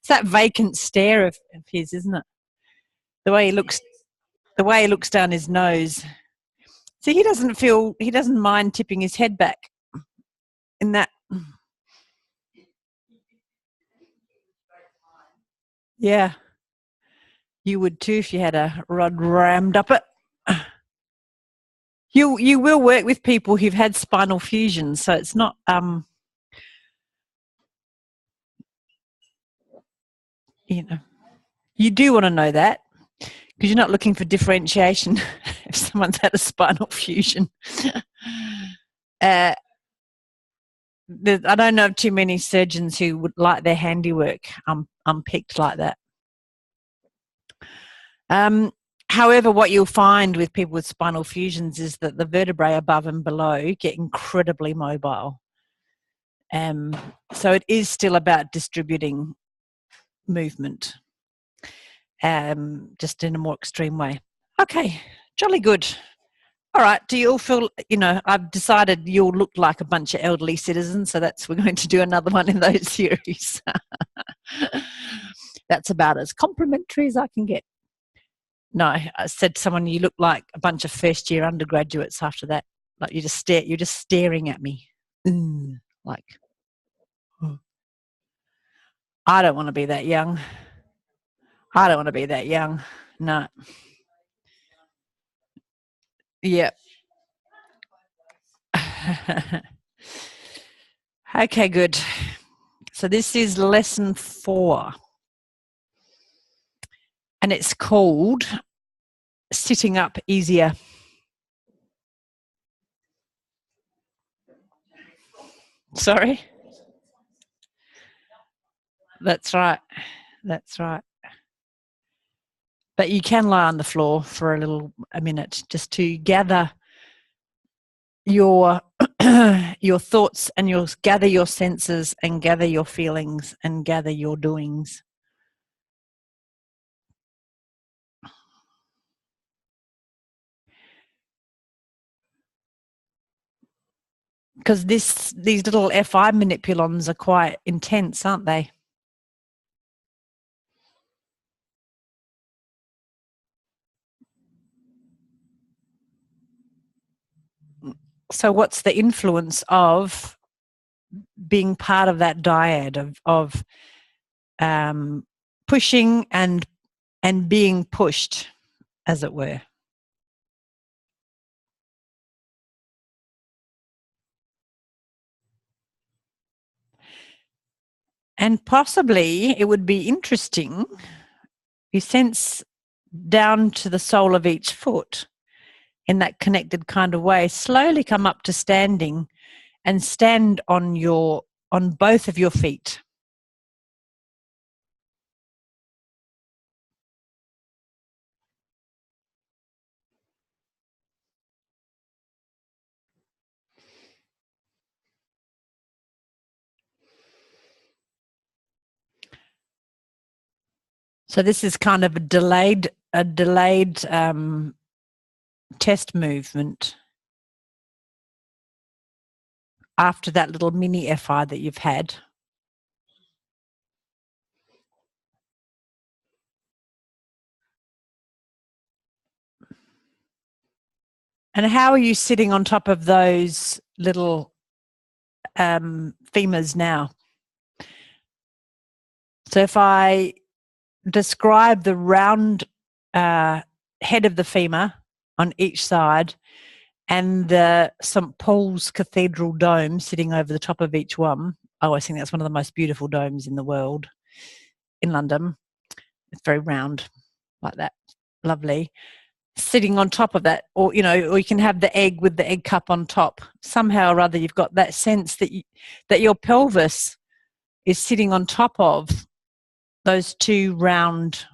that vacant stare of his, isn't it? The way he looks down his nose. See, he doesn't mind tipping his head back in that. Yeah. You would too if you had a rod rammed up it. You will work with people who've had spinal fusion, so it's not you do want to know that, because you're not looking for differentiation if someone's had a spinal fusion. I don't know of too many surgeons who would like their handiwork unpicked like that. However, what you'll find with people with spinal fusions is that the vertebrae above and below get incredibly mobile. So it is still about distributing movement, just in a more extreme way. Okay, jolly good. All right, do you all feel, I've decided you'll look like a bunch of elderly citizens, so we're going to do another one in those series. That's about as complimentary as I can get. No, I said to someone, you look like a bunch of first-year undergraduates after that. Like you're just staring at me. Like, I don't want to be that young. I don't want to be that young. No. Yeah. Okay, good. So this is lesson 4. And it's called Sitting Up Easier. Sorry? That's right. That's right. But you can lie on the floor for a minute just to gather your your thoughts and gather your senses and gather your feelings and gather your doings. Because these little FI manipulons are quite intense, aren't they? So what's the influence of being part of that dyad of pushing and being pushed, as it were? And possibly it would be interesting, you sense down to the sole of each foot in that connected kind of way, slowly come up to standing and stand on both of your feet. So this is kind of a delayed test movement after that little mini FI that you've had. And how are you sitting on top of those little femurs now? So if I describe the round head of the femur on each side and the St. Paul's Cathedral dome sitting over the top of each one. I always think that's one of the most beautiful domes in the world in London. It's very round like that. Lovely. Sitting on top of that, or you can have the egg with the egg cup on top. Somehow or other you've got that sense that your pelvis is sitting on top of those two round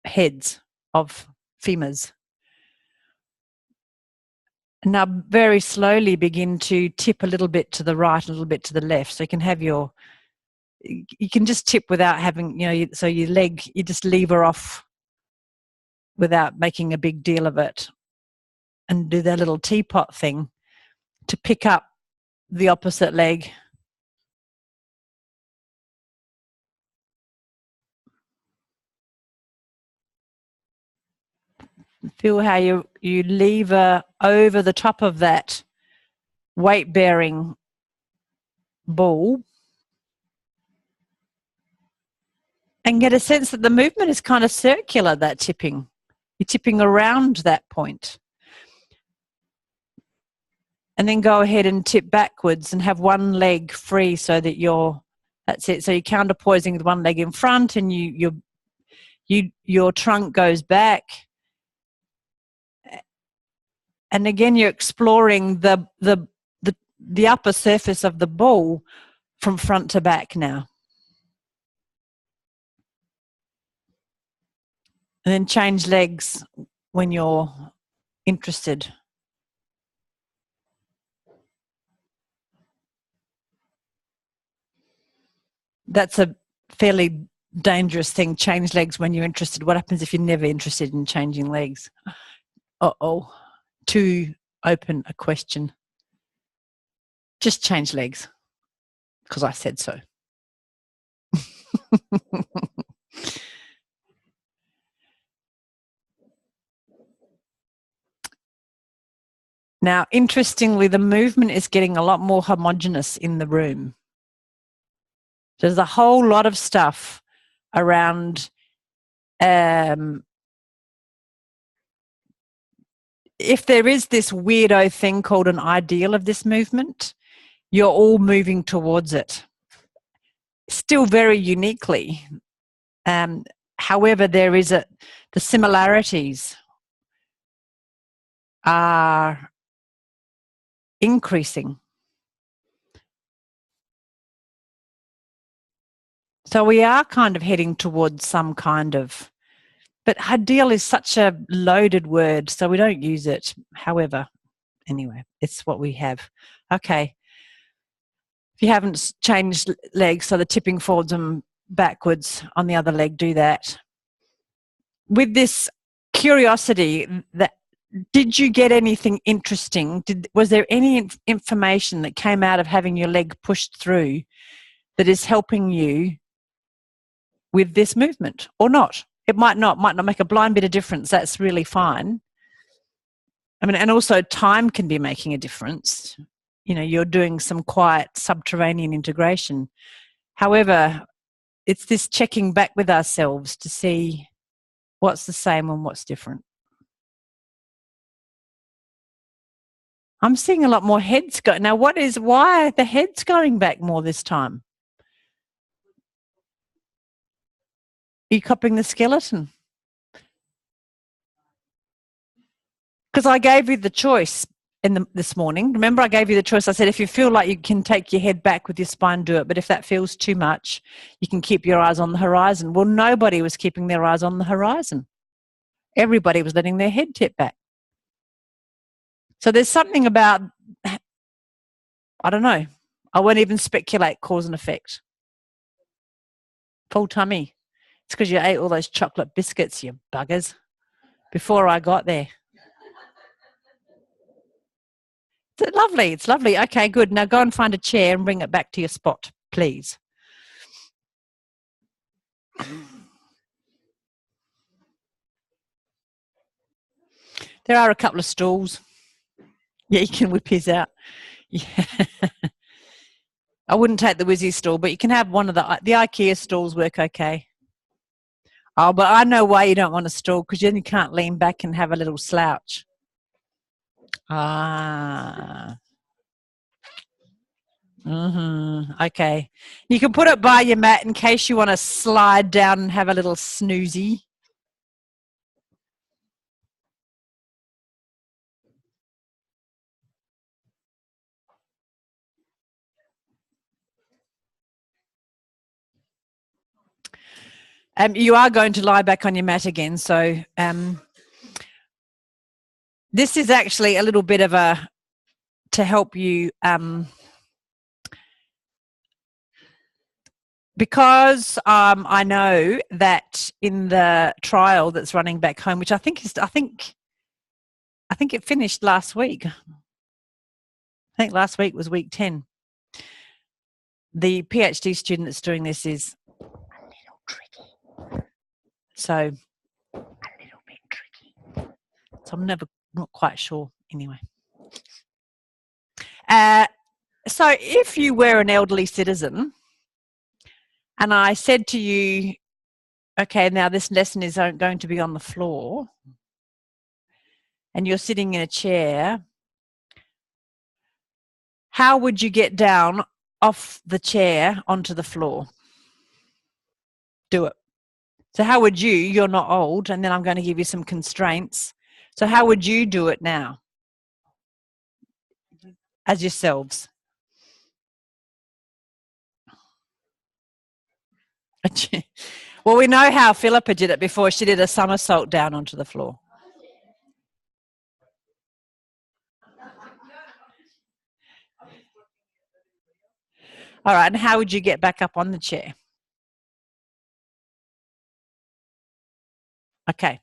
heads of femurs. Now very slowly begin to tip a little bit to the right, a little bit to the left. So you can have you can just tip without having, so your leg, you just lever off without making a big deal of it, and do that little teapot thing to pick up the opposite leg. Feel how you lever over the top of that weight-bearing ball and get a sense that the movement is kind of circular, that tipping. You're tipping around that point. And then go ahead and tip backwards and have one leg free so that that's it. So you're counterpoising with one leg in front and your trunk goes back. And again, you're exploring the upper surface of the ball from front to back now. And then change legs when you're interested. That's a fairly dangerous thing, change legs when you're interested. What happens if you're never interested in changing legs? Uh-oh, too open a question. Just change legs, because I said so. Now, interestingly, the movement is getting a lot more homogeneous in the room. There's a whole lot of stuff around if there is this weirdo thing called an ideal of this movement, you're all moving towards it. Still very uniquely. However, there is the similarities are increasing. So we are kind of heading towards some kind of, but ideal is such a loaded word, so we don't use it. However, anyway, it's what we have. Okay. If you haven't changed legs, so the tipping forwards and backwards on the other leg, do that. With this curiosity, did you get anything interesting? Was there any information that came out of having your leg pushed through that is helping you with this movement or not? It might not make a blind bit of difference. That's really fine. I mean, and also time can be making a difference. You know, you're doing some quiet subterranean integration. However, it's this checking back with ourselves to see what's the same and what's different. I'm seeing a lot more heads go. Now, why are the heads going back more this time? Are you copying the skeleton? Because I gave you the choice this morning. Remember, I gave you the choice. I said, if you feel like you can take your head back with your spine, do it. But if that feels too much, you can keep your eyes on the horizon. Well, nobody was keeping their eyes on the horizon. Everybody was letting their head tip back. So there's something about, I don't know, I won't even speculate cause and effect. Full tummy. It's because you ate all those chocolate biscuits, you buggers, before I got there. It's lovely. It's lovely. Okay, good. Now go and find a chair and bring it back to your spot, please. There are a couple of stools. Yeah, you can whip his out. Yeah. I wouldn't take the Wizzy stool, but you can have one of the IKEA stools work okay. Oh, but I know why you don't want a stool, because then you can't lean back and have a little slouch. Ah. Okay. You can put it by your mat in case you want to slide down and have a little snoozy. You are going to lie back on your mat again, so this is actually a little bit of to help you because I know that in the trial that's running back home, which I think it finished last week. I think last week was week 10. The PhD student that's doing this is a little tricky. So, a little bit tricky. So I'm not quite sure anyway. So if you were an elderly citizen and I said to you, okay, now this lesson is going to be on the floor and you're sitting in a chair, how would you get down off the chair onto the floor? Do it. So how would you're not old, and then I'm going to give you some constraints. So how would you do it now as yourselves? Well, we know how Philippa did it before. She did a somersault down onto the floor. All right, and how would you get back up on the chair? Okay.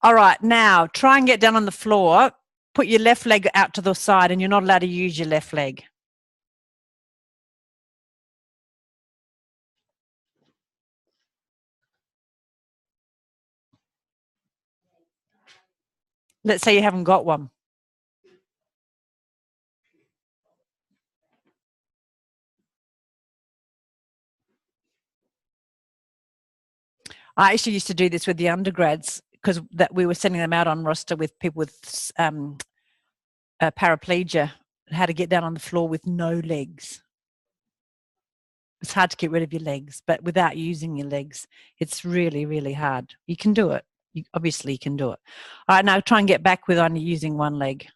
All right, now try and get down on the floor. Put your left leg out to the side, and you're not allowed to use your left leg. Let's say you haven't got one. I actually used to do this with the undergrads because we were sending them out on roster with people with paraplegia, how to get down on the floor with no legs. It's hard to get rid of your legs, but without using your legs, it's really, really hard. You can do it. You obviously can do it. All right, now try and get back with only using one leg.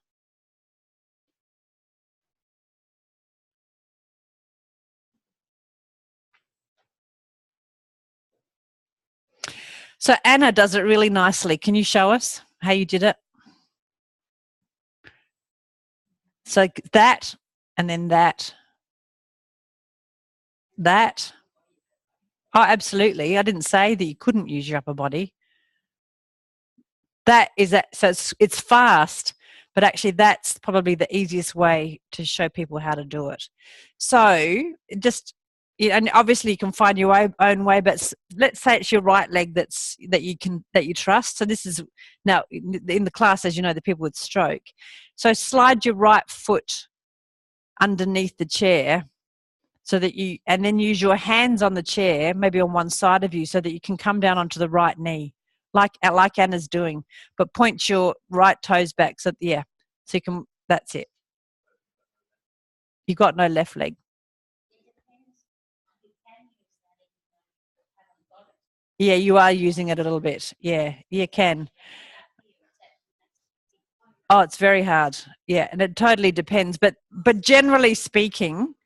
So Anna does it really nicely. Can you show us how you did it? So that, and then that. That. Oh, absolutely. I didn't say that you couldn't use your upper body. That is that. So it's fast, but actually that's probably the easiest way to show people how to do it. So just, and obviously you can find your own way, but let's say it's your right leg that you trust. So this is now in the class, as you know, the people with stroke. So slide your right foot underneath the chair so that and then use your hands on the chair, maybe on one side of you, so that you can come down onto the right knee, like Anna's doing, but point your right toes back. So yeah, so you can. That's it. You got no left leg. Yeah, you are using it a little bit. Yeah, you can. Oh, it's very hard. Yeah, and it totally depends. But generally speaking,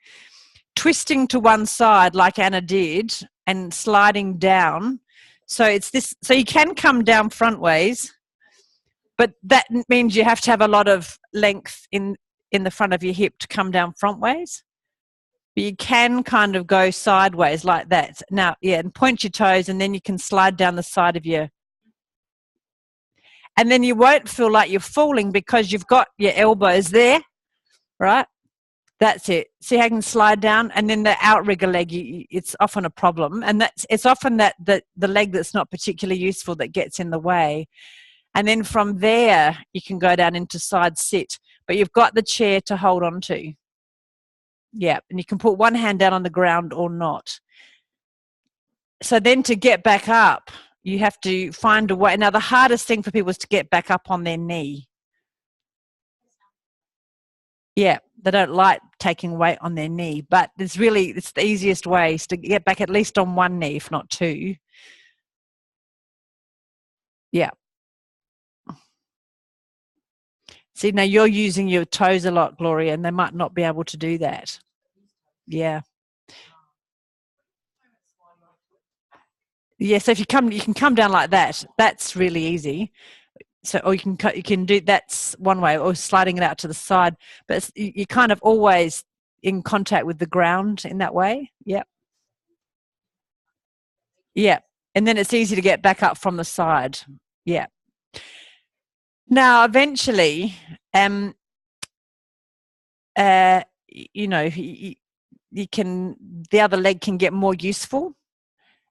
twisting to one side like Anna did and sliding down. So it's this. So you can come down front ways, but that means you have to have a lot of length in the front of your hip to come down front ways. But you can kind of go sideways like that. Now, yeah, and point your toes, and then you can slide down the side of your. And then you won't feel like you're falling because you've got your elbows there, right? That's it. See how you can slide down, and then the outrigger leg, it's often a problem, and it's often that the leg that's not particularly useful that gets in the way. And then from there, you can go down into side sit, but you've got the chair to hold on to. Yeah, and you can put one hand down on the ground or not. So then to get back up, you have to find a way. Now, the hardest thing for people is to get back up on their knee. Yeah, they don't like taking weight on their knee, but it's the easiest ways to get back at least on one knee, if not two. Yeah. See, now you're using your toes a lot, Gloria, and they might not be able to do that. Yeah. Yeah, so if you can come down like that. That's really easy. So, or you can do, that's one way, or sliding it out to the side. But you're kind of always in contact with the ground in that way. Yeah. Yeah. And then it's easy to get back up from the side. Yeah. Now, eventually, you know, the other leg can get more useful.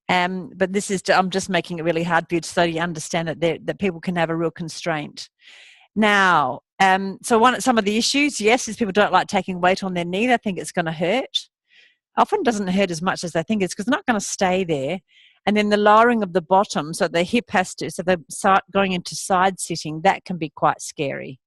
But this is, I'm just making it really hard for you so you understand that people can have a real constraint. Now, some of the issues, yes, is people don't like taking weight on their knee. They think it's going to hurt. Often doesn't hurt as much as they think it's because it's not going to stay there. And then the lowering of the bottom, so the hip has to, so they're going into side sitting, that can be quite scary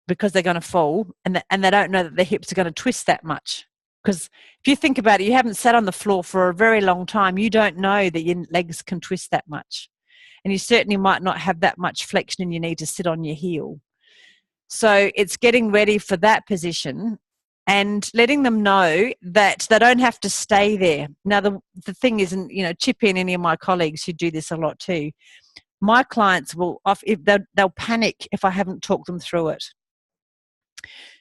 because they're going to fall and they don't know that their hips are going to twist that much. Because if you think about it, you haven't sat on the floor for a very long time. You don't know that your legs can twist that much. And you certainly might not have that much flexion in your knee to sit on your heel. So it's getting ready for that position and letting them know that they don't have to stay there. Now, the thing is, and chip in any of my colleagues who do this a lot too, my clients they'll panic if I haven't talked them through it.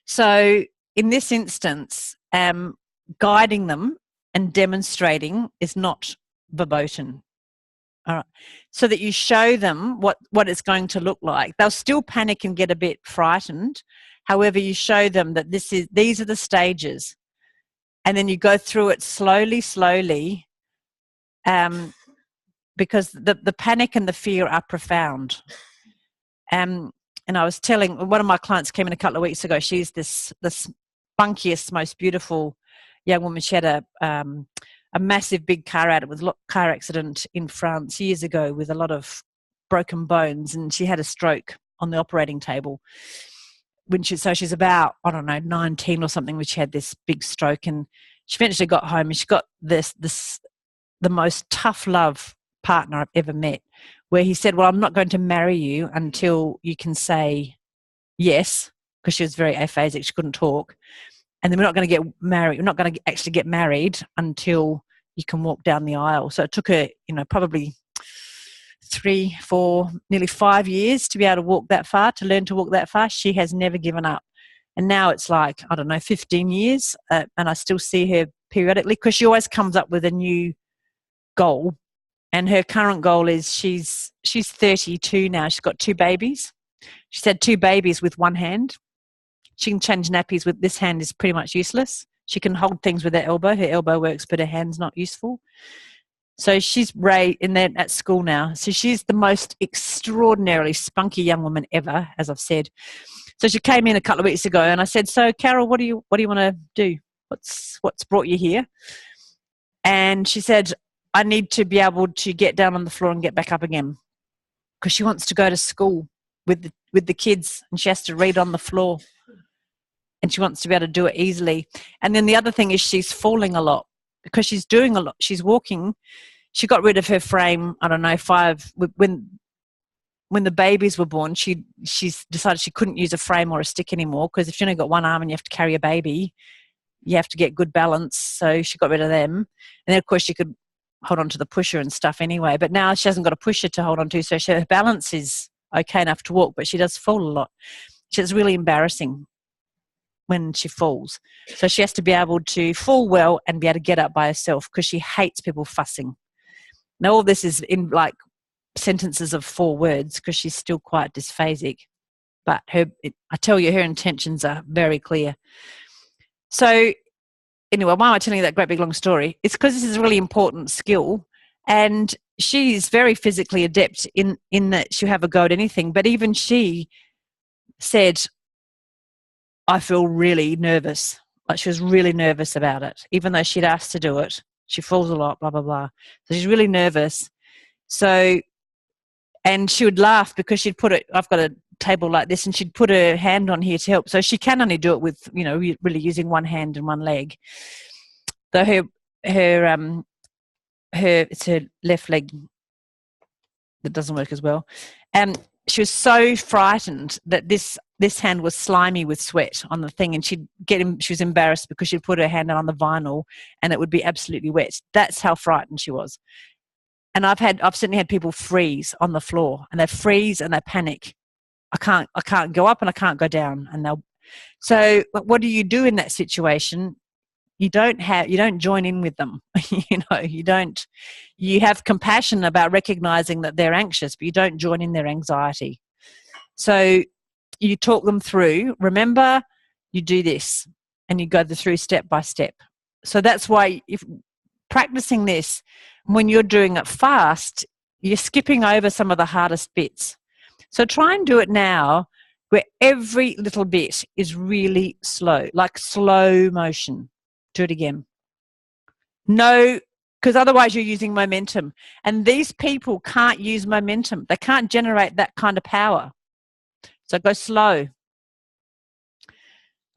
So in this instance, guiding them and demonstrating is not verboten. All right. So that you show them what it's going to look like. They'll still panic and get a bit frightened. However, you show them that these are the stages. And then you go through it slowly, because the panic and the fear are profound. And I was telling, one of my clients came in a couple of weeks ago. She's this spunkiest, most beautiful young woman. She had a massive big car accident in France years ago with a lot of broken bones, and she had a stroke on the operating table. So she's about, 19 or something when she had this big stroke, and she eventually got home and she got the most tough love partner I've ever met, where he said, well, I'm not going to marry you until you can say yes, because she was very aphasic, she couldn't talk. And then we're not going to get married. We're not going to actually get married until you can walk down the aisle. So it took her, probably 3, 4, nearly 5 years to be able to walk that far, to learn to walk that far. She has never given up. And now it's like, 15 years. And I still see her periodically because she always comes up with a new goal. And her current goal is she's 32 now. She's got 2 babies. She's had 2 babies with one hand. She can change nappies with this hand is pretty much useless. She can hold things with her elbow. Her elbow works, but her hand's not useful. So she's at school now. So she's the most extraordinarily spunky young woman ever, as I've said. So she came in a couple of weeks ago, and I said, "So, Carol, what do you want to do? What's brought you here?" And she said, "I need to be able to get down on the floor and get back up again," because she wants to go to school with the kids, and she has to read on the floor. And she wants to be able to do it easily. And then the other thing is she's falling a lot because she's doing a lot. She's walking. She got rid of her frame, when the babies were born, she's decided she couldn't use a frame or a stick anymore, because if you only got one arm and you have to carry a baby, you have to get good balance. So she got rid of them. And then, of course, she could hold on to the pusher and stuff anyway. But now she hasn't got a pusher to hold on to, so her balance is okay enough to walk, but she does fall a lot. It's really embarrassing when she falls. So she has to be able to fall well and be able to get up by herself, because she hates people fussing. Now, all this is in like sentences of 4 words because she's still quite dysphasic. But I tell you, her intentions are very clear. So anyway, why am I telling you that great big long story? It's because this is a really important skill, and she's very physically adept in that she'll have a go at anything. But even she said, I feel really nervous. Like, she was really nervous about it, even though she'd asked to do it. She falls a lot, blah, blah, blah. So she's really nervous. So, and she would laugh because I've got a table like this, and she'd put her hand on here to help. So she can only do it with, really using one hand and one leg. Though it's her left leg that doesn't work as well. And she was so frightened that this hand was slimy with sweat on the thing, and she was embarrassed because she'd put her hand on the vinyl and it would be absolutely wet. That's how frightened she was. And I've certainly had people freeze on the floor, and they freeze and they panic. I can't go up and I can't go down. So what do you do in that situation? You don't join in with them. You have compassion about recognizing that they're anxious, but you don't join in their anxiety. So you talk them through, remember, you do this, and you go through step by step. So that's why if practicing this when you're doing it fast, you're skipping over some of the hardest bits. So try and do it now where every little bit is really slow, like slow motion. Do it again. No, because otherwise you're using momentum. And these people can't use momentum. They can't generate that kind of power. So go slow.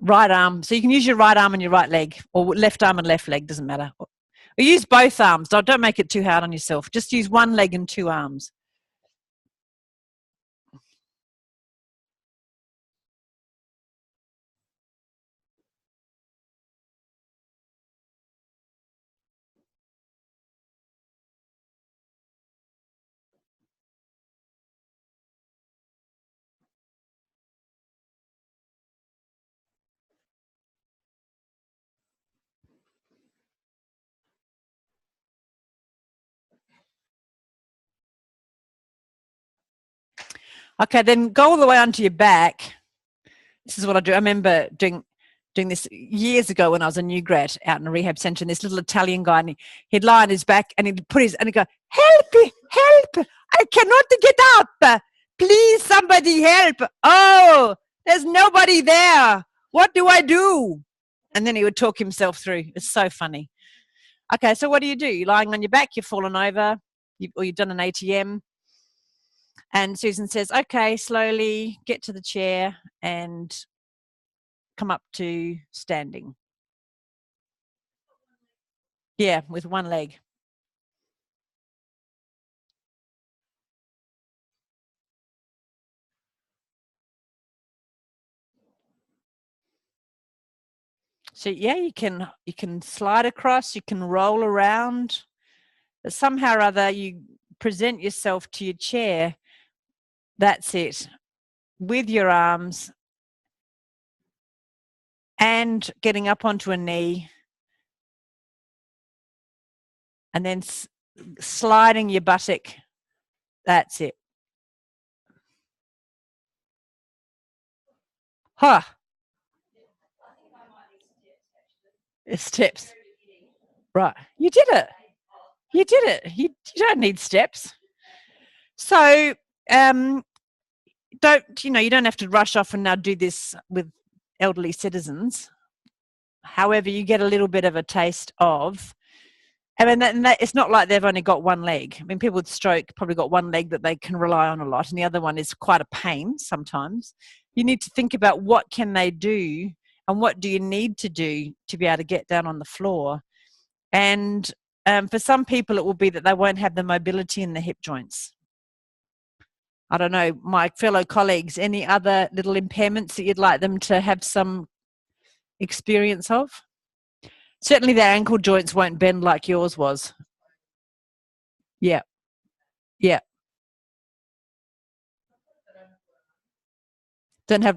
Right arm. So you can use your right arm and your right leg, or left arm and left leg, doesn't matter. Or use both arms. Don't make it too hard on yourself. Just use one leg and two arms. Okay, then go all the way onto your back. This is what I do. I remember doing this years ago when I was a new grad out in a rehab centre, and this little Italian guy, and he'd lie on his back and he'd put his, and he'd go, help, help, I cannot get up. Please, somebody help. Oh, there's nobody there. What do I do? And then he would talk himself through. It's so funny. Okay, so what do? You're lying on your back, you've fallen over, or you've done an ATM. And Susan says, okay, slowly get to the chair and come up to standing. Yeah, with one leg. So yeah, you can slide across, you can roll around, but somehow or other you present yourself to your chair. That's it, with your arms and getting up onto a knee, and then sliding your buttock. That's it. Huh. Steps. Right. You did it. You did it. You don't need steps. So you don't have to rush off and now do this with elderly citizens. However, you get a little bit of a taste of, I mean, it's not like they've only got one leg. I mean, people with stroke probably got one leg that they can rely on a lot, and the other one is quite a pain sometimes. You need to think about what can they do and what do you need to do to be able to get down on the floor. And for some people, it will be that they won't have the mobility in the hip joints. I don't know, my fellow colleagues, any other little impairments that you'd like them to have some experience of? Certainly their ankle joints won't bend like yours was. Yeah. Yeah.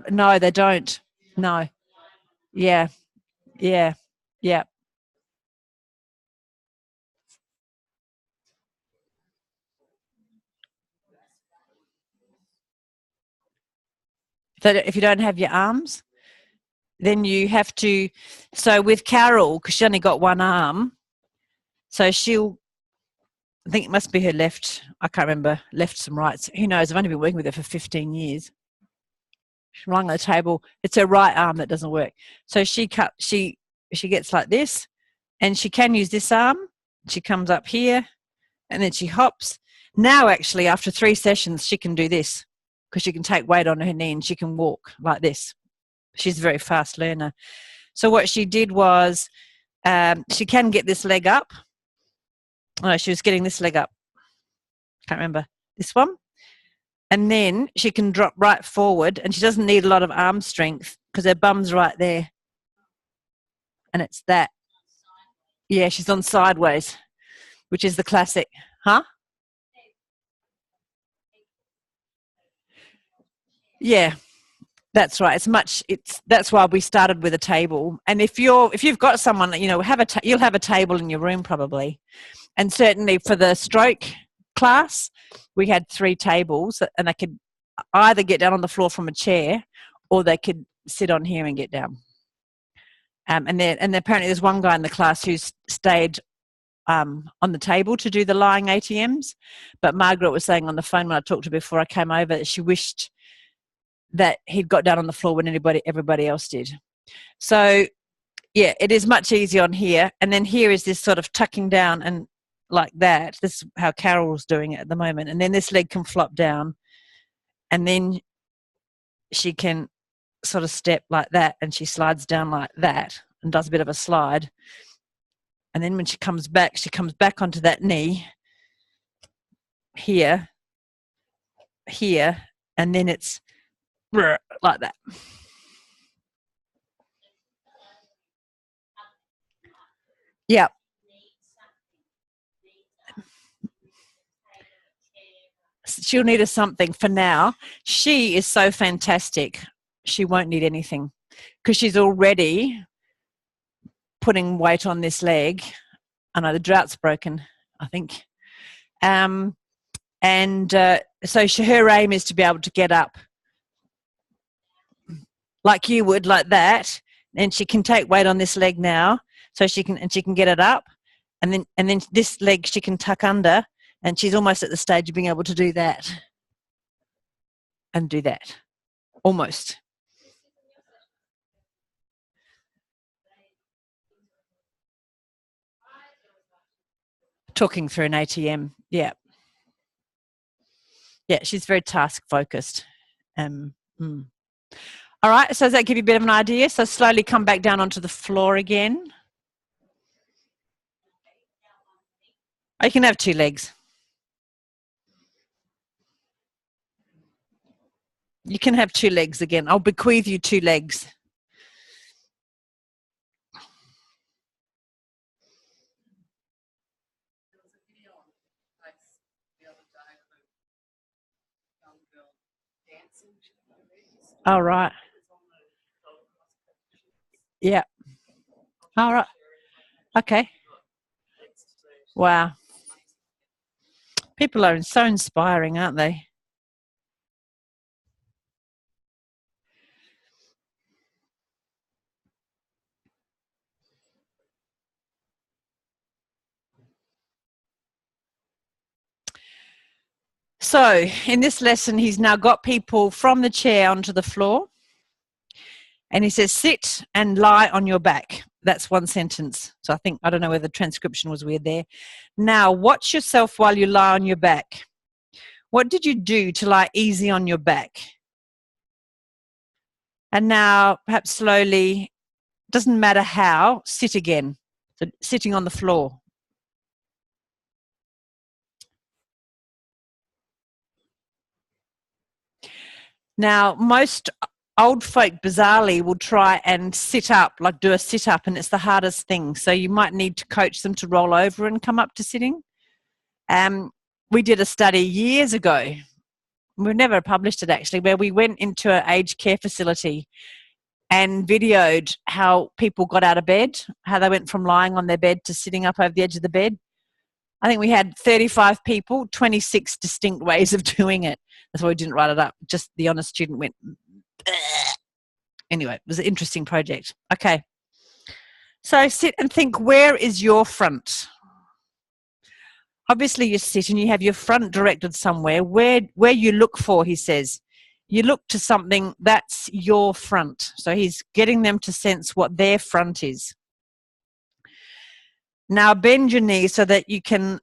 No, they don't. No. Yeah. Yeah. Yeah. So if you don't have your arms, then you have to, so with Carol, because she only got one arm, so I think it must be her left, I can't remember, lefts and rights. Who knows? I've only been working with her for 15 years. She's lying on the table. It's her right arm that doesn't work. So she gets like this, and she can use this arm. She comes up here, and then she hops. Now, actually, after 3 sessions, she can do this because she can take weight on her knee and she can walk like this. She's a very fast learner. So what she did was she can get this leg up. Oh, she was getting this leg up. Can't remember. This one. And then she can drop right forward, and she doesn't need a lot of arm strength because her bum's right there. And it's that. Yeah, she's on sideways, which is the classic. Huh? Yeah, that's right. That's why we started with a table. And if you've got someone, you'll have a table in your room probably. And certainly for the stroke class, we had 3 tables, and they could either get down on the floor from a chair, or they could sit on here and get down. And apparently there's one guy in the class who's stayed on the table to do the lying ATMs. But Margaret was saying on the phone when I talked to her before I came over that she wished that he'd got down on the floor when everybody else did. So yeah, it is much easier on here. And then here is this sort of tucking down and like that. This is how Carol's doing it at the moment. And then this leg can flop down, and then she can sort of step like that, and she slides down like that and does a bit of a slide. And then when she comes back onto that knee here, and then it's like that. Yeah. She'll need a something for now. She is so fantastic. She won't need anything because she's already putting weight on this leg. I know the drought's broken, I think. So her aim is to be able to get up like you would, like that, and she can take weight on this leg now, so she can get it up, and then this leg she can tuck under, and she's almost at the stage of being able to do that and do that, almost. Talking through an ATM, yeah. Yeah, she's very task focused. All right, so does that give you a bit of an idea? So slowly come back down onto the floor again. You can have two legs. You can have two legs again. I'll bequeath you two legs. All right. Yeah. All right. Okay. Wow. People are so inspiring, aren't they? So in this lesson, he's now got people from the chair onto the floor. And he says, sit and lie on your back. That's one sentence. So I don't know whether the transcription was weird there. Now, watch yourself while you lie on your back. What did you do to lie easy on your back? And now, perhaps slowly, doesn't matter how, sit again. So sitting on the floor. Now, most old folk, bizarrely, will try and sit up, like do a sit-up, and it's the hardest thing. So you might need to coach them to roll over and come up to sitting. We did a study years ago. We've never published it, actually, where we went into an aged care facility and videoed how people got out of bed, how they went from lying on their bed to sitting up over the edge of the bed. I think we had 35 people, 26 distinct ways of doing it. That's why we didn't write it up. Just the honest student went, bleh. Anyway, it was an interesting project. Okay. So sit and think, where is your front? Obviously you sit and you have your front directed somewhere. Where you look for, he says. You look to something that's your front. So he's getting them to sense what their front is. Now bend your knee so that you can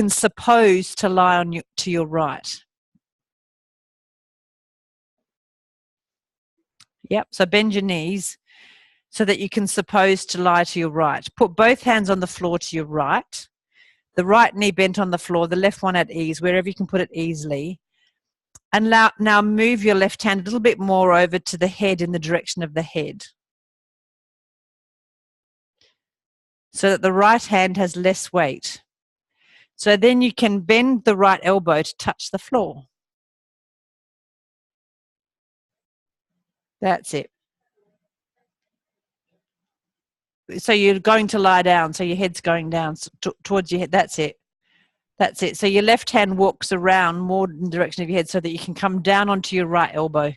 suppose to lie to your right. Yep, so bend your knees so that you can suppose to lie to your right. Put both hands on the floor to your right. The right knee bent on the floor, the left one at ease, wherever you can put it easily. And now move your left hand a little bit more over to the head, in the direction of the head, so that the right hand has less weight. So then you can bend the right elbow to touch the floor. That's it. So you're going to lie down, so your head's going down towards your head. That's it. That's it. So your left hand walks around more in the direction of your head so that you can come down onto your right elbow.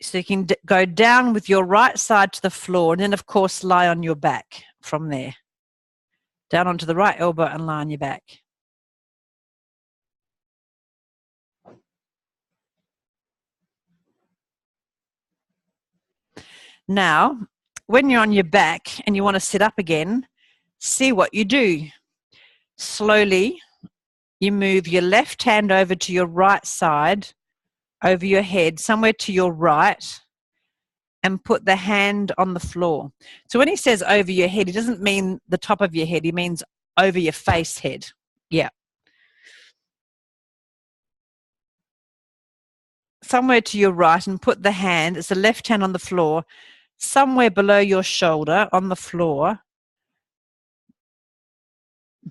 So you can go down with your right side to the floor and then, of course, lie on your back from there. Down onto the right elbow and lie on your back. Now, when you're on your back and you want to sit up again, see what you do. Slowly, you move your left hand over to your right side, over your head, somewhere to your right, and put the hand on the floor. So when he says over your head, he doesn't mean the top of your head. He means over your face head. Yeah. Somewhere to your right, and put the hand, it's the left hand on the floor, somewhere below your shoulder on the floor,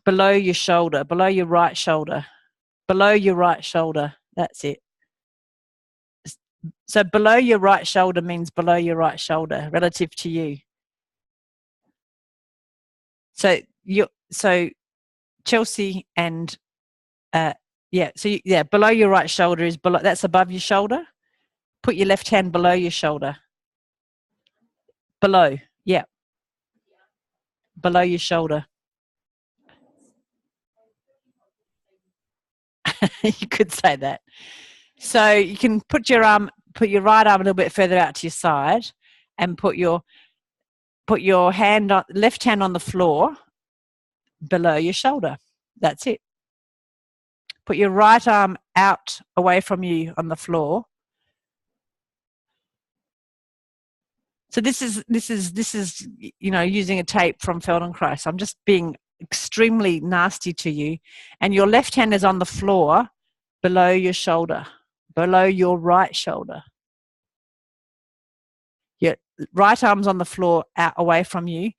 below your shoulder, below your right shoulder, below your right shoulder. That's it. So below your right shoulder means below your right shoulder relative to you. So Chelsea and below your right shoulder is below, that's above your shoulder. Put your left hand below your shoulder. Below, yeah. Below your shoulder. You could say that. So you can put your right arm a little bit further out to your side and put your left hand on the floor below your shoulder. That's it. Put your right arm out away from you on the floor. So this is using a tape from Feldenkrais. I'm just being extremely nasty to you, and your left hand is on the floor below your shoulder, below your right shoulder. Your right arm's on the floor out away from you.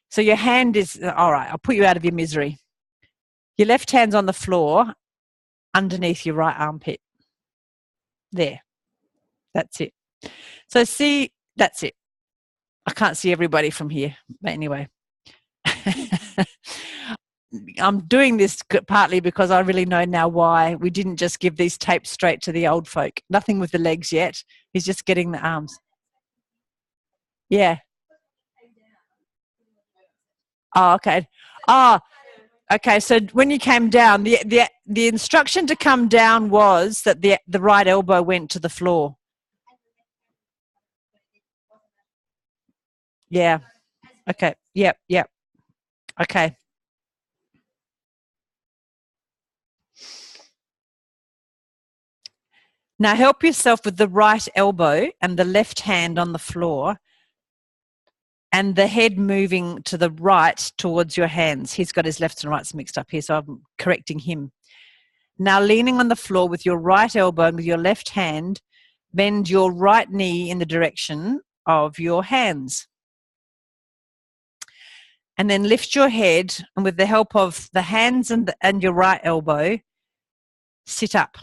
So your hand is, all right, I'll put you out of your misery. Your left hand's on the floor underneath your right armpit. There. That's it. So see, that's it. I can't see everybody from here, but anyway. I'm doing this partly because I really know now why we didn't just give these tapes straight to the old folk. Nothing with the legs yet. He's just getting the arms. Yeah. Oh, okay. Oh, okay. So when you came down, the instruction to come down was that the right elbow went to the floor. Yeah. Okay. Yep. Yep. Okay. Now help yourself with the right elbow and the left hand on the floor and the head moving to the right towards your hands. He's got his lefts and rights mixed up here, so I'm correcting him. Now leaning on the floor with your right elbow and with your left hand, bend your right knee in the direction of your hands. And then lift your head, and with the help of the hands and your right elbow, sit up.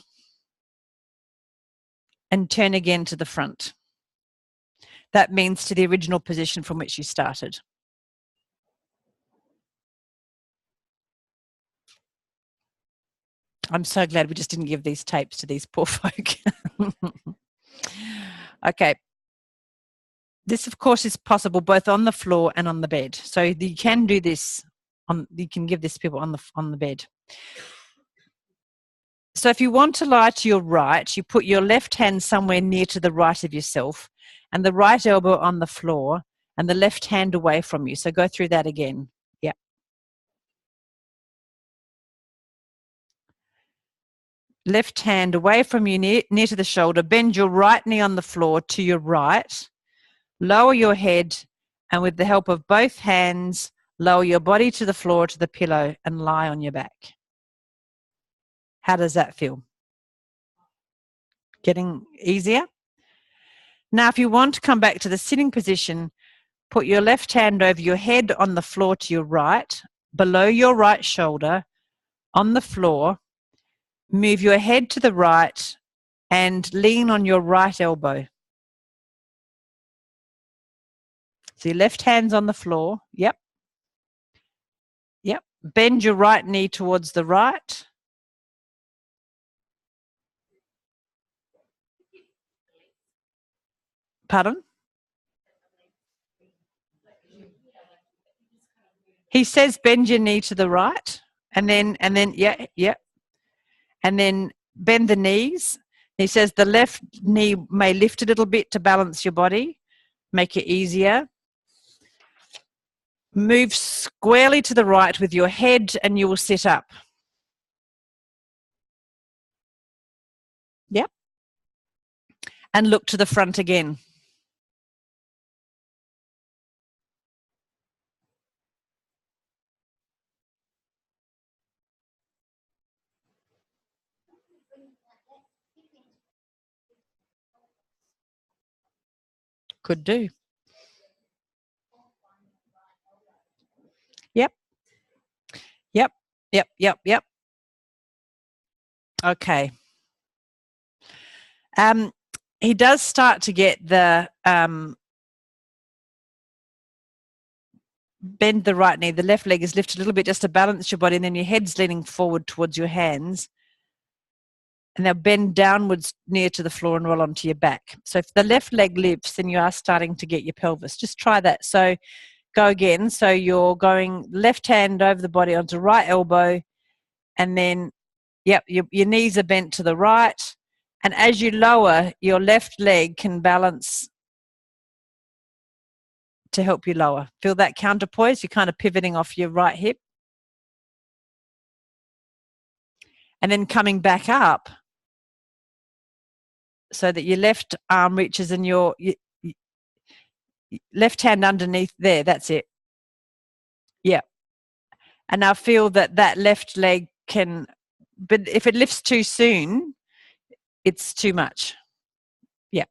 And turn again to the front. That means to the original position from which you started. I'm so glad we just didn't give these tapes to these poor folk. Okay. This, of course, is possible both on the floor and on the bed. So you can do this you can give this to people on the bed. So if you want to lie to your right, you put your left hand somewhere near to the right of yourself and the right elbow on the floor and the left hand away from you. So go through that again. Yeah. Left hand away from you near to the shoulder. Bend your right knee on the floor to your right. Lower your head, and with the help of both hands, lower your body to the floor, to the pillow, and lie on your back. How does that feel? Getting easier? Now, if you want to come back to the sitting position, put your left hand over your head on the floor to your right, below your right shoulder, on the floor. Move your head to the right and lean on your right elbow. So your left hand's on the floor. Yep. Yep. Bend your right knee towards the right. Pardon? He says bend your knee to the right, and then yeah. And then bend the knees. He says the left knee may lift a little bit to balance your body, make it easier. Move squarely to the right with your head and you will sit up. Yep. And look to the front again. Could do. Yep. Yep. Yep. Yep. Yep. Okay. He does start to get the bend the right knee. The left leg is lifted a little bit just to balance your body, and then your head's leaning forward towards your hands. And they'll bend downwards near to the floor and roll onto your back. So if the left leg lifts, then you are starting to get your pelvis. Just try that. So go again. So you're going left hand over the body onto right elbow, and then, yep, your knees are bent to the right. And as you lower, your left leg can balance to help you lower. Feel that counterpoise? You're kind of pivoting off your right hip. And then coming back up so that your left arm reaches and your left hand underneath there. That's it. Yeah. And now feel that that left leg can, but if it lifts too soon, it's too much. Yeah.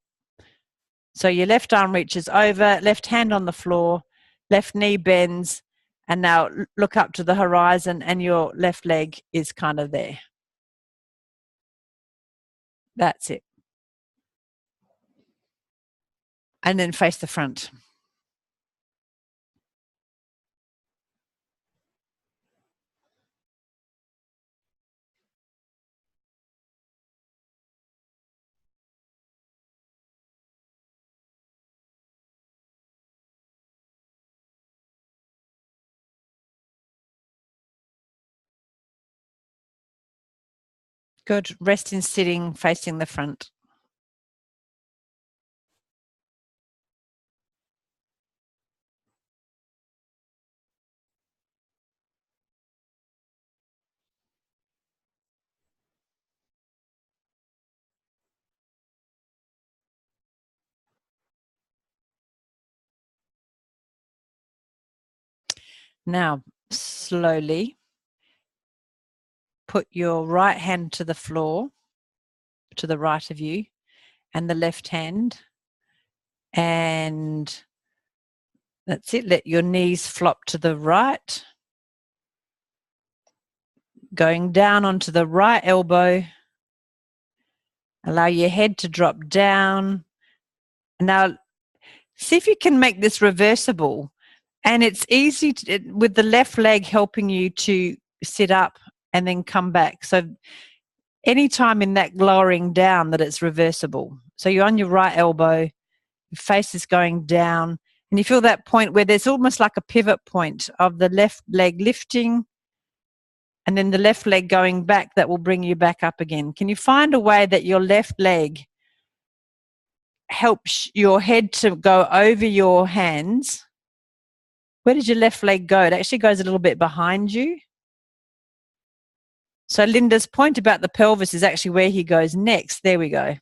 So your left arm reaches over, left hand on the floor, left knee bends, and now look up to the horizon and your left leg is kind of there. That's it. And then face the front. Good. Rest in sitting, facing the front. Now, slowly put your right hand to the floor, to the right of you, and the left hand. And that's it. Let your knees flop to the right. Going down onto the right elbow. Allow your head to drop down. Now, see if you can make this reversible. And it's easy to, with the left leg helping you to sit up and then come back. So anytime in that lowering down that it's reversible. So you're on your right elbow, your face is going down, and you feel that point where there's almost like a pivot point of the left leg lifting and then the left leg going back that will bring you back up again. Can you find a way that your left leg helps your head to go over your hands? Where does your left leg go? It actually goes a little bit behind you. So Linda's point about the pelvis is actually where he goes next. There we go.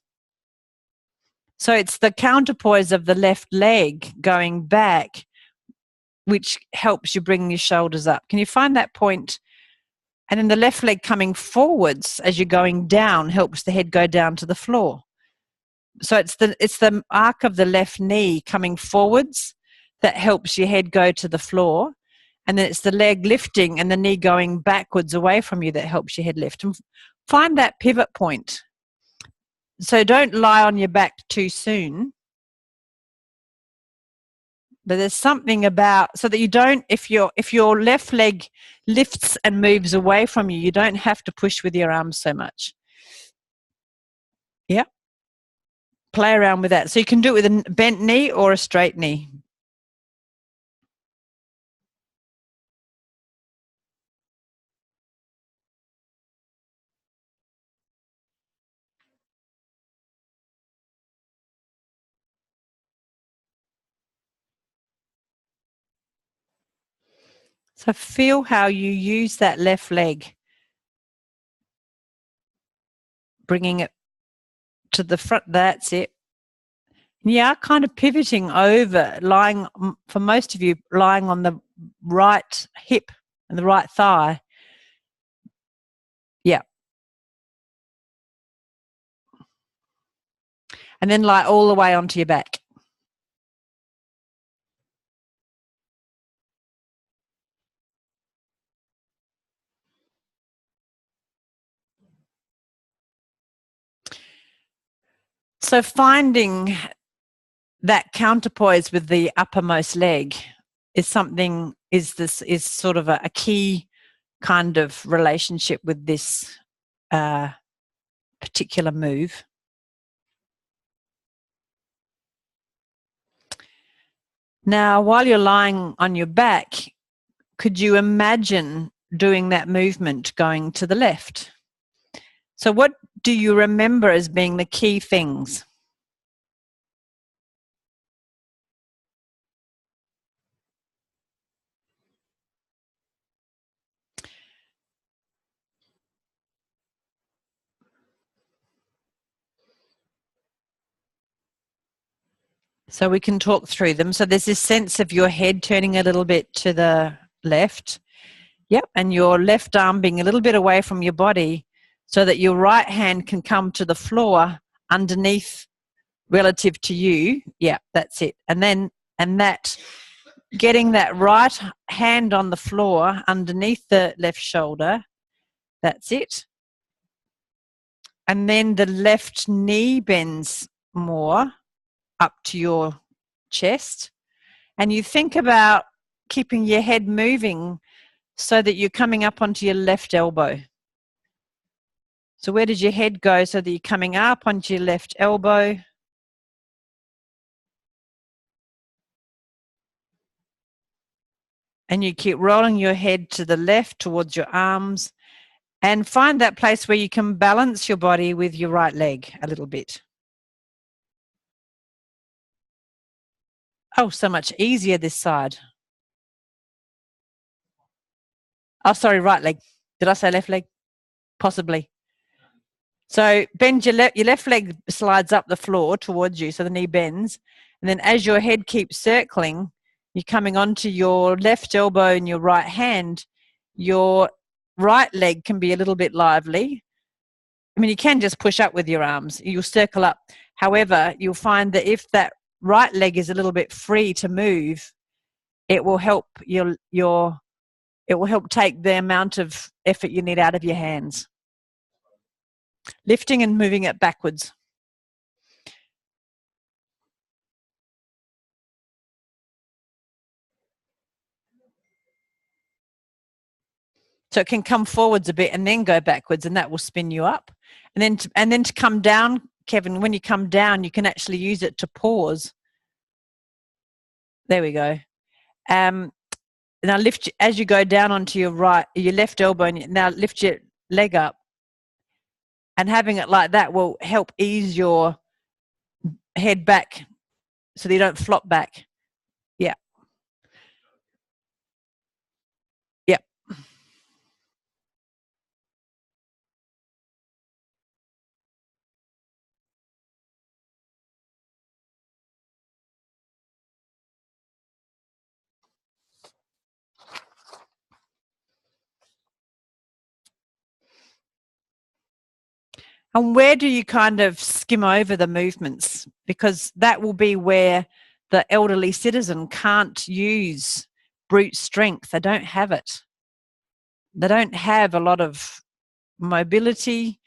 So it's the counterpoise of the left leg going back, which helps you bring your shoulders up. Can you find that point? And then the left leg coming forwards as you're going down helps the head go down to the floor. So it's the arc of the left knee coming forwards that helps your head go to the floor. And then it's the leg lifting and the knee going backwards away from you that helps your head lift. And find that pivot point. So don't lie on your back too soon. But there's something about, so that you don't, if your left leg lifts and moves away from you, you don't have to push with your arms so much. Yeah. play around with that. So you can do it with a bent knee or a straight knee. So feel how you use that left leg, bringing it to the front. That's it. And you are kind of pivoting over, lying, for most of you, lying on the right hip and the right thigh. Yeah. And then lie all the way onto your back. So finding that counterpoise with the uppermost leg is something, is sort of a key kind of relationship with this particular move. Now, while you're lying on your back, could you imagine doing that movement going to the left? So what do you remember as being the key things? So we can talk through them. So there's this sense of your head turning a little bit to the left. Yep, and your left arm being a little bit away from your body so that your right hand can come to the floor underneath relative to you. Yeah, that's it. And that getting that right hand on the floor underneath the left shoulder, that's it. And then the left knee bends more up to your chest. And you think about keeping your head moving so that you're coming up onto your left elbow. So where does your head go so that you're coming up onto your left elbow? And you keep rolling your head to the left towards your arms, and find that place where you can balance your body with your right leg a little bit. Oh, so much easier this side. Oh, sorry, right leg. Did I say left leg? Possibly. So bend your left leg slides up the floor towards you, so the knee bends. And then as your head keeps circling, you're coming onto your left elbow and your right hand. Your right leg can be a little bit lively. I mean, you can just push up with your arms. You'll circle up. However, you'll find that if that right leg is a little bit free to move, it will help it will help take the amount of effort you need out of your hands. Lifting and moving it backwards. So it can come forwards a bit and then go backwards, and that will spin you up. And then to come down, Kevin, when you come down, you can actually use it to pause. There we go. Now lift, as you go down onto your left elbow, and now lift your leg up. And having it like that will help ease your head back so that you don't flop back. Yeah. Yep. And where do you kind of skim over the movements? Because that will be where the elderly citizen can't use brute strength. They don't have it. They don't have a lot of mobility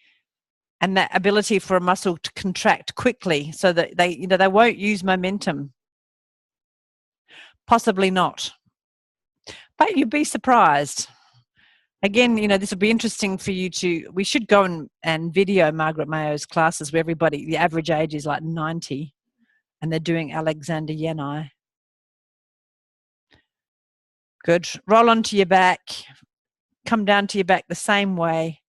and that ability for a muscle to contract quickly, so that they won't use momentum. Possibly not. But you'd be surprised. Again, this will be interesting for you we should go and video Margaret Mayo's classes where the average age is like 90, and they're doing Alexander Yanai. Good. Roll onto your back. Come down to your back the same way.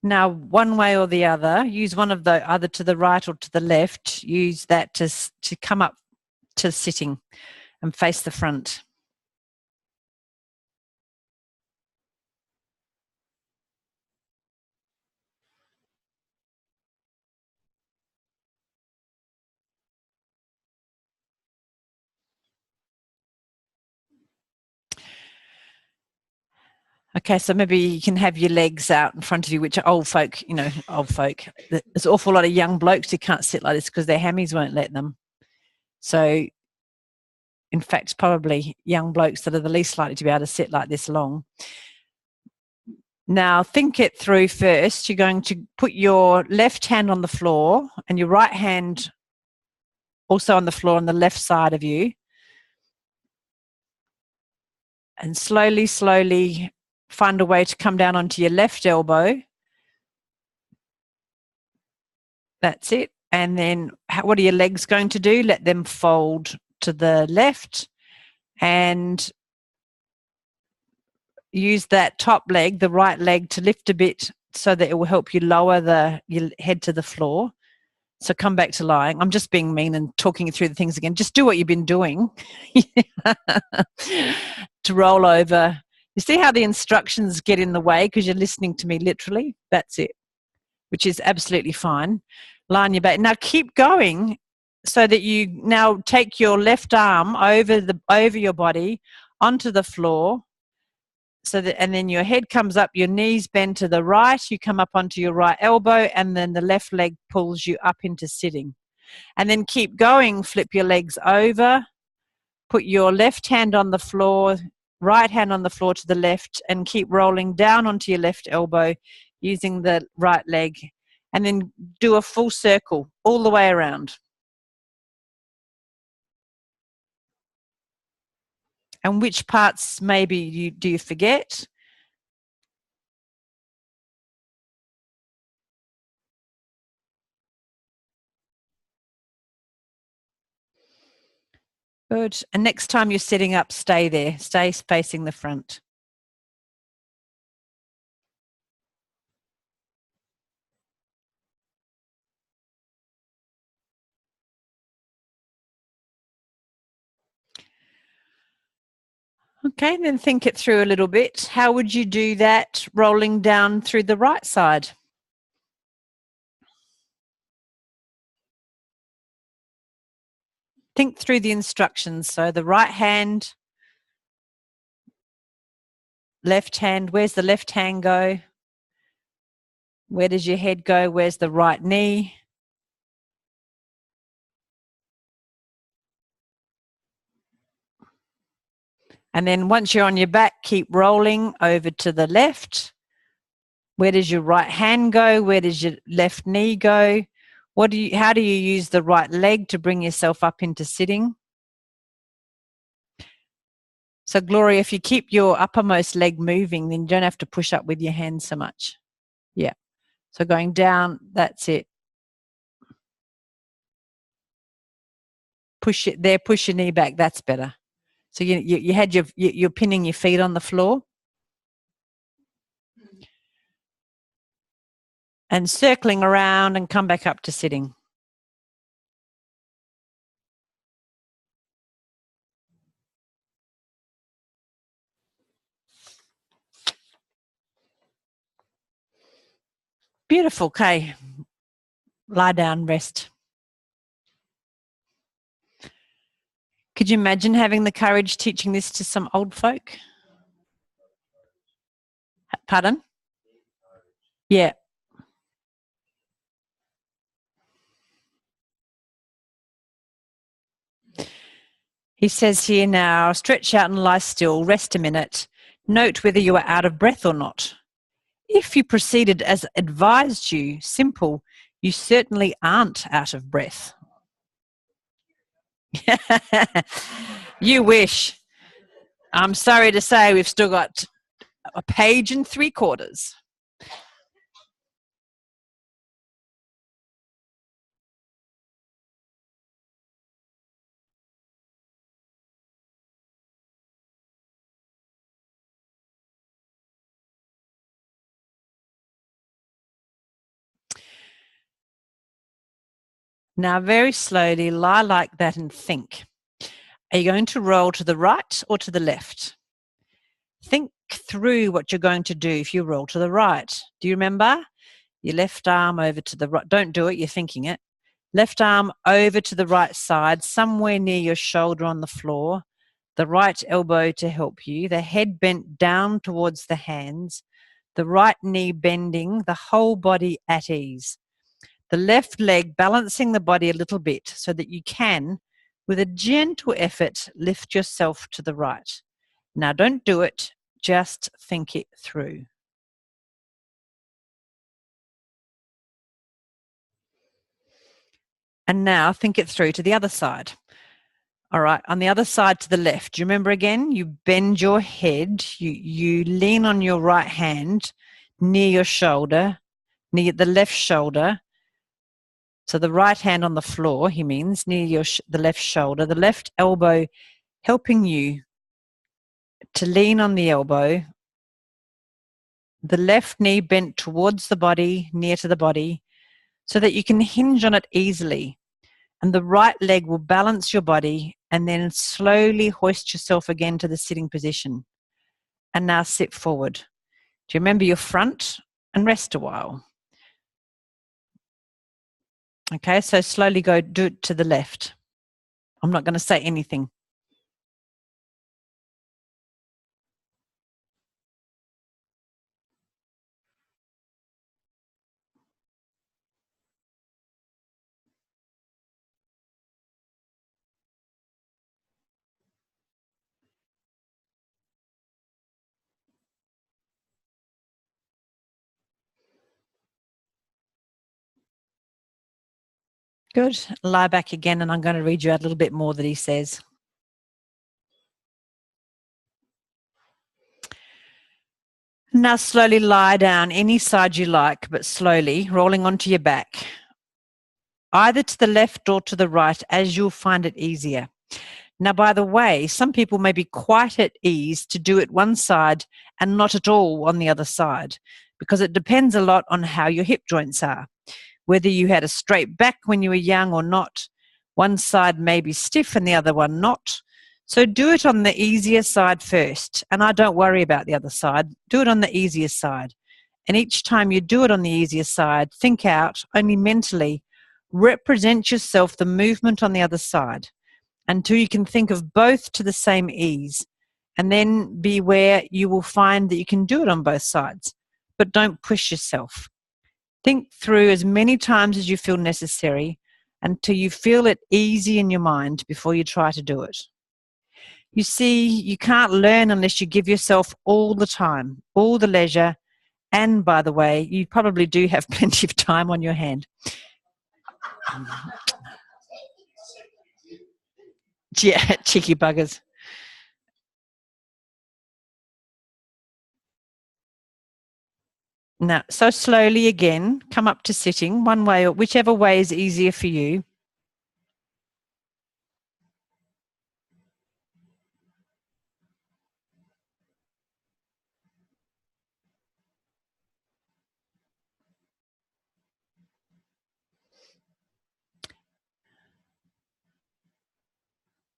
Now, one way or the other, use one of the either to the right or to the left. Use that to come up to sitting and face the front. Okay, so maybe you can have your legs out in front of you, which are old folk. There's an awful lot of young blokes who can't sit like this because their hammies won't let them. So, in fact, probably young blokes that are the least likely to be able to sit like this long. Now, think it through first. You're going to put your left hand on the floor and your right hand also on the floor on the left side of you. And slowly, slowly find a way to come down onto your left elbow. That's it. And then what are your legs going to do? Let them fold to the left and use that top leg, the right leg, to lift a bit so that it will help you lower your head to the floor. So come back to lying. I'm just being mean and talking you through the things again. Just do what you've been doing to roll over. You see how the instructions get in the way because you're listening to me literally? That's it, which is absolutely fine. Lie on your back. Now keep going so that you now take your left arm over your body onto the floor. And then your head comes up, your knees bend to the right, you come up onto your right elbow, and then the left leg pulls you up into sitting. And then keep going, flip your legs over, put your left hand on the floor, right hand on the floor to the left, and keep rolling down onto your left elbow using the right leg. And then do a full circle all the way around. And which parts maybe do you forget? Good. And next time you're sitting up, stay there. Stay facing the front. Okay, then think it through a little bit. How would you do that rolling down through the right side? Think through the instructions. So the right hand, left hand, where's the left hand go? Where does your head go? Where's the right knee? And then once you're on your back, keep rolling over to the left. Where does your right hand go? Where does your left knee go? How do you use the right leg to bring yourself up into sitting? So Gloria, if you keep your uppermost leg moving, then you don't have to push up with your hands so much. Yeah. So going down, that's it. Push it there, push your knee back, that's better. So you're pinning your feet on the floor. And circling around and come back up to sitting. Beautiful. Okay. Lie down, rest. Could you imagine having the courage teaching this to some old folk? Pardon? Yeah. He says here now, stretch out and lie still, rest a minute. Note whether you are out of breath or not. If you proceeded as advised you, simple, you certainly aren't out of breath. You wish. I'm sorry to say we've still got a page and 3/4. Now, very slowly, lie like that and think. Are you going to roll to the right or to the left? Think through what you're going to do if you roll to the right. Do you remember? Your left arm over to the right. Don't do it, you're thinking it. Left arm over to the right side, somewhere near your shoulder on the floor. The right elbow to help you. The head bent down towards the hands. The right knee bending, the whole body at ease. The left leg balancing the body a little bit so that you can, with a gentle effort, lift yourself to the right. Now, don't do it, just think it through. And now think it through to the other side. All right, on the other side to the left, do you remember again? You bend your head, you lean on your right hand near your shoulder, near the left shoulder. So the right hand on the floor, he means, near the left shoulder, the left elbow helping you to lean on the elbow, the left knee bent towards the body, near to the body, so that you can hinge on it easily. And the right leg will balance your body and then slowly hoist yourself again to the sitting position. And now sit forward. Do you remember your front? And rest a while. Okay, so slowly do it to the left. I'm not going to say anything. Good. Lie back again, and I'm going to read you out a little bit more that he says. Now slowly lie down any side you like, but slowly, rolling onto your back, either to the left or to the right, as you'll find it easier. Now, by the way, some people may be quite at ease to do it one side and not at all on the other side, because it depends a lot on how your hip joints are. Whether you had a straight back when you were young or not, one side may be stiff and the other one not. So do it on the easier side first, and I don't worry about the other side. Do it on the easier side. And each time you do it on the easier side, think out, only mentally, represent yourself the movement on the other side until you can think of both to the same ease. And then be where you will find that you can do it on both sides, but don't push yourself. Think through as many times as you feel necessary until you feel it easy in your mind before you try to do it. You see, you can't learn unless you give yourself all the time, all the leisure, and by the way, you probably do have plenty of time on your hand. Yeah, cheeky buggers. Now, so slowly again, come up to sitting, one way or whichever way is easier for you.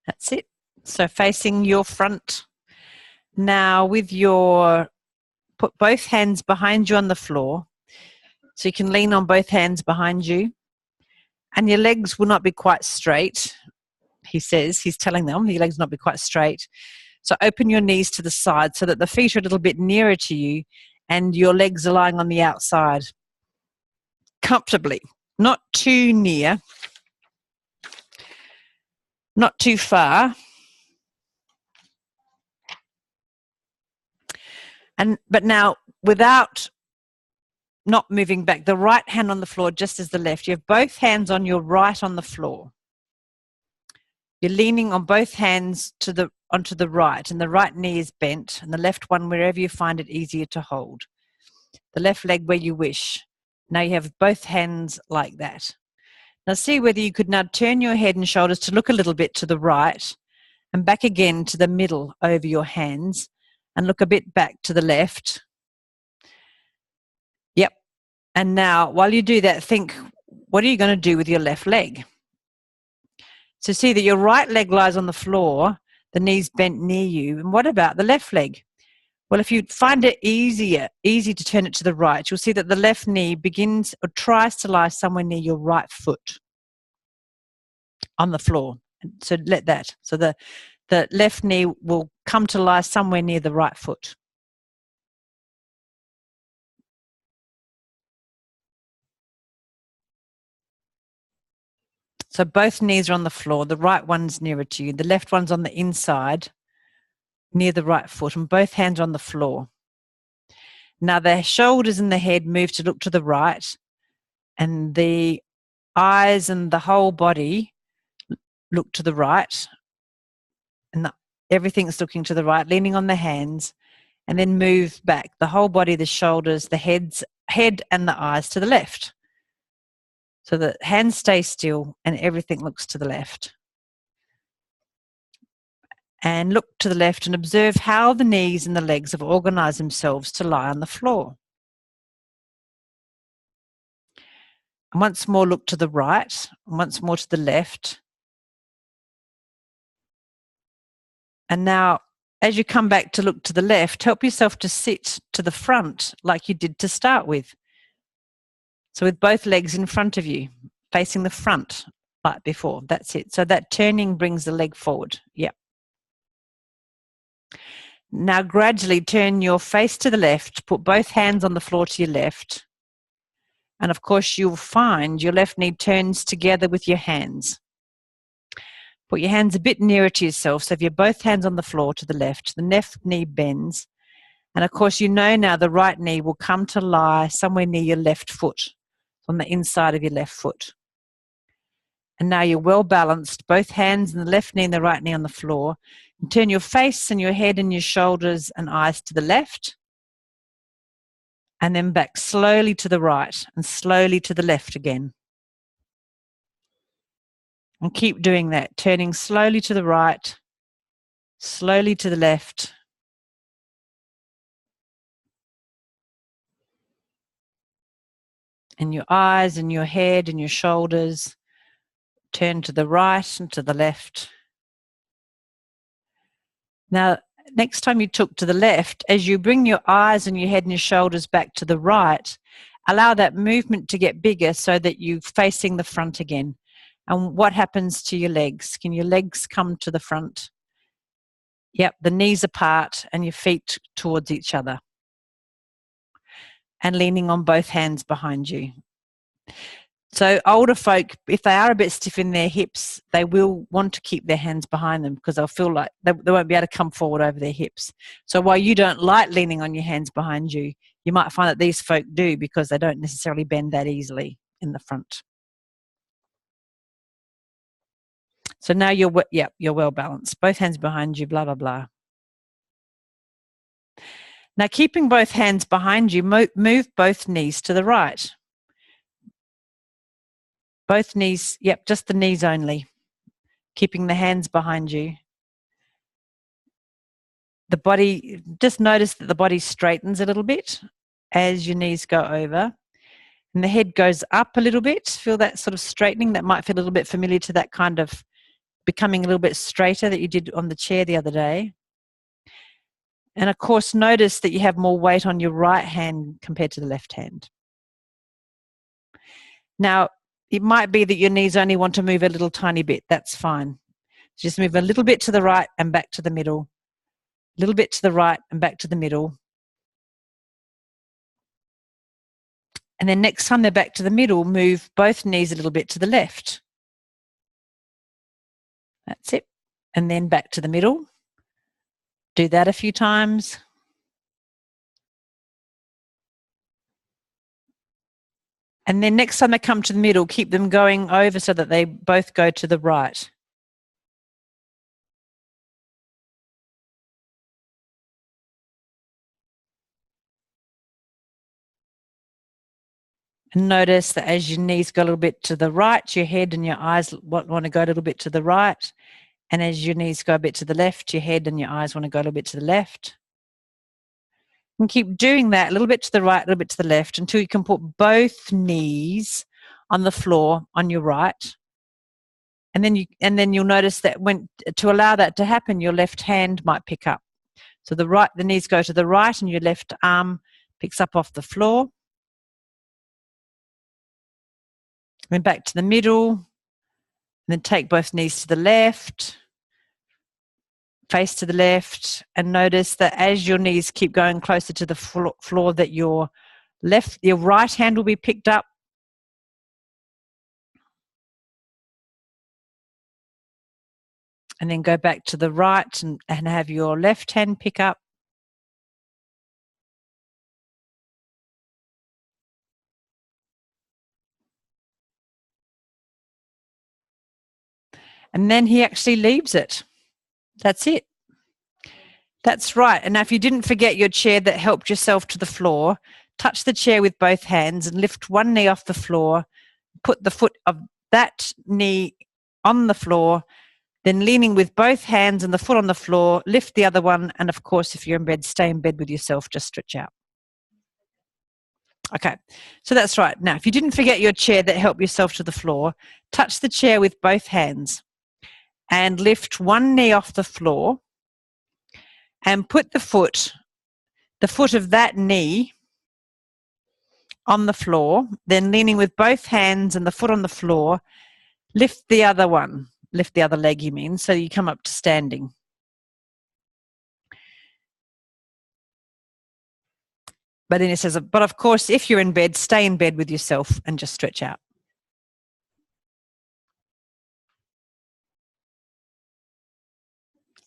That's it. So facing your front. Now put both hands behind you on the floor. So you can lean on both hands behind you, and your legs will not be quite straight. He says, he's telling them, your legs will not be quite straight. So open your knees to the side so that the feet are a little bit nearer to you and your legs are lying on the outside comfortably, not too near, not too far. But now, without not moving back, the right hand on the floor just as the left. You have both hands on your right on the floor. You're leaning on both hands onto the right, and the right knee is bent, and the left one wherever you find it easier to hold. The left leg where you wish. Now you have both hands like that. Now see whether you could now turn your head and shoulders to look a little bit to the right and back again to the middle over your hands, and look a bit back to the left. Yep. And now, while you do that, think, what are you going to do with your left leg? So see that your right leg lies on the floor, the knees bent near you. And what about the left leg? Well, if you find it easy to turn it to the right, you'll see that the left knee begins or tries to lie somewhere near your right foot on the floor. So let that. So the left knee will come to lie somewhere near the right foot. So both knees are on the floor. The right one's nearer to you. The left one's on the inside, near the right foot, and both hands are on the floor. Now the shoulders and the head move to look to the right, and the eyes and the whole body look to the right, and everything's looking to the right, leaning on the hands, and then move back. The whole body, the shoulders, the head and the eyes to the left. So the hands stay still and everything looks to the left. And look to the left and observe how the knees and the legs have organized themselves to lie on the floor. And once more, look to the right, and once more to the left. And now, as you come back to look to the left, help yourself to sit to the front like you did to start with. So with both legs in front of you, facing the front like before. That's it. So that turning brings the leg forward. Yep. Now gradually turn your face to the left, put both hands on the floor to your left. And of course you'll find your left knee turns together with your hands. Put your hands a bit nearer to yourself. So if you're both hands on the floor to the left knee bends. And of course you know now the right knee will come to lie somewhere near your left foot, on the inside of your left foot. And now you're well balanced, both hands and the left knee and the right knee on the floor. And turn your face and your head and your shoulders and eyes to the left. And then back slowly to the right and slowly to the left again. And keep doing that, turning slowly to the right, slowly to the left. And your eyes and your head and your shoulders turn to the right and to the left. Now, next time you look to the left, as you bring your eyes and your head and your shoulders back to the right, allow that movement to get bigger so that you're facing the front again. And what happens to your legs? Can your legs come to the front? Yep, the knees apart and your feet towards each other. And leaning on both hands behind you. So older folk, if they are a bit stiff in their hips, they will want to keep their hands behind them because they'll feel like they won't be able to come forward over their hips. So while you don't like leaning on your hands behind you, you might find that these folk do because they don't necessarily bend that easily in the front. So now you're well balanced. Both hands behind you, blah, blah, blah. Now keeping both hands behind you, move both knees to the right. Both knees, yep, just the knees only. Keeping the hands behind you. The body, just notice that the body straightens a little bit as your knees go over. And the head goes up a little bit. Feel that sort of straightening. That might feel a little bit familiar to that kind of becoming a little bit straighter that you did on the chair the other day. And of course, notice that you have more weight on your right hand compared to the left hand. Now, it might be that your knees only want to move a little tiny bit. That's fine. Just move a little bit to the right and back to the middle. A little bit to the right and back to the middle. And then next time they're back to the middle, move both knees a little bit to the left. That's it. And then back to the middle. Do that a few times. And then next time they come to the middle, keep them going over so that they both go to the right. And notice that as your knees go a little bit to the right, your head and your eyes want to go a little bit to the right. And as your knees go a bit to the left, your head and your eyes want to go a little bit to the left. And keep doing that a little bit to the right, a little bit to the left until you can put both knees on the floor on your right. And then you'll notice that to allow that to happen, your left hand might pick up. So the knees go to the right and your left arm picks up off the floor. Then back to the middle. And then take both knees to the left. Face to the left. And notice that as your knees keep going closer to the floor, that your right hand will be picked up. And then go back to the right and have your left hand pick up. And then he actually leaves it. That's it. That's right. And now if you didn't forget your chair that helped yourself to the floor, touch the chair with both hands and lift one knee off the floor. Put the foot of that knee on the floor, then leaning with both hands and the foot on the floor, lift the other one. And of course, if you're in bed, stay in bed with yourself, just stretch out. Okay, so that's right. Now, if you didn't forget your chair that helped yourself to the floor, touch the chair with both hands and lift one knee off the floor and put the foot of that knee on the floor, then leaning with both hands and the foot on the floor, lift the other one, lift the other leg, you mean, so you come up to standing. But then it says, but of course, if you're in bed, stay in bed with yourself and just stretch out.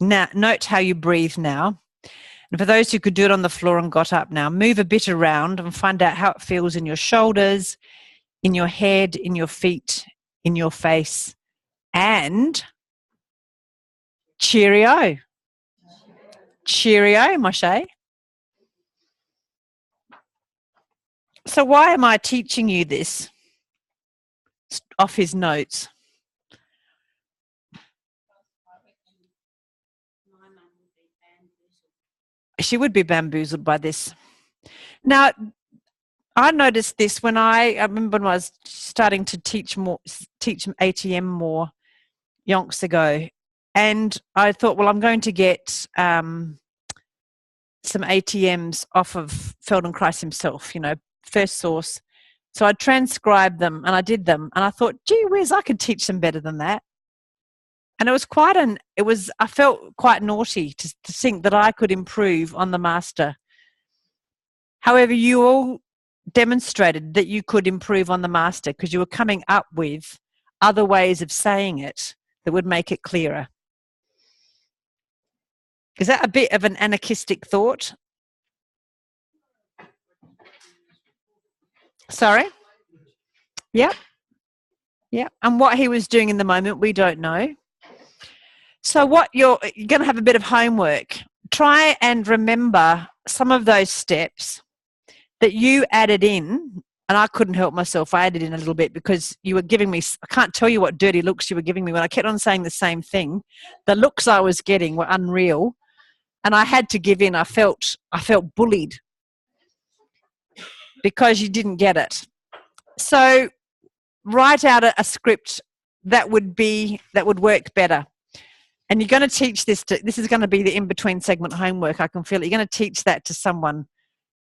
Now, note how you breathe now. And for those who could do it on the floor and got up now, move a bit around and find out how it feels in your shoulders, in your head, in your feet, in your face. And cheerio. Cheerio, Moshe. So why am I teaching you this off his notes? She would be bamboozled by this. Now, I noticed this when I remember when I was starting to teach ATM more yonks ago, and I thought, well, I'm going to get some ATMs off of Feldenkrais himself, you know, first source. So I transcribed them and I did them, and I thought, gee whiz, I could teach them better than that. And it was I felt quite naughty to think that I could improve on the master. However, you all demonstrated that you could improve on the master because you were coming up with other ways of saying it that would make it clearer. Is that a bit of an anarchistic thought? Sorry? Yep. Yep. And what he was doing in the moment, we don't know. So what you're going to have a bit of homework. Try and remember some of those steps that you added in, and I couldn't help myself. I added in a little bit because you were giving me, I can't tell you what dirty looks you were giving me when I kept on saying the same thing. The looks I was getting were unreal, and I had to give in. I felt bullied because you didn't get it. So write out a script that would work better. And you're going to teach this is going to be the in-between segment homework. I can feel it. You're going to teach that to someone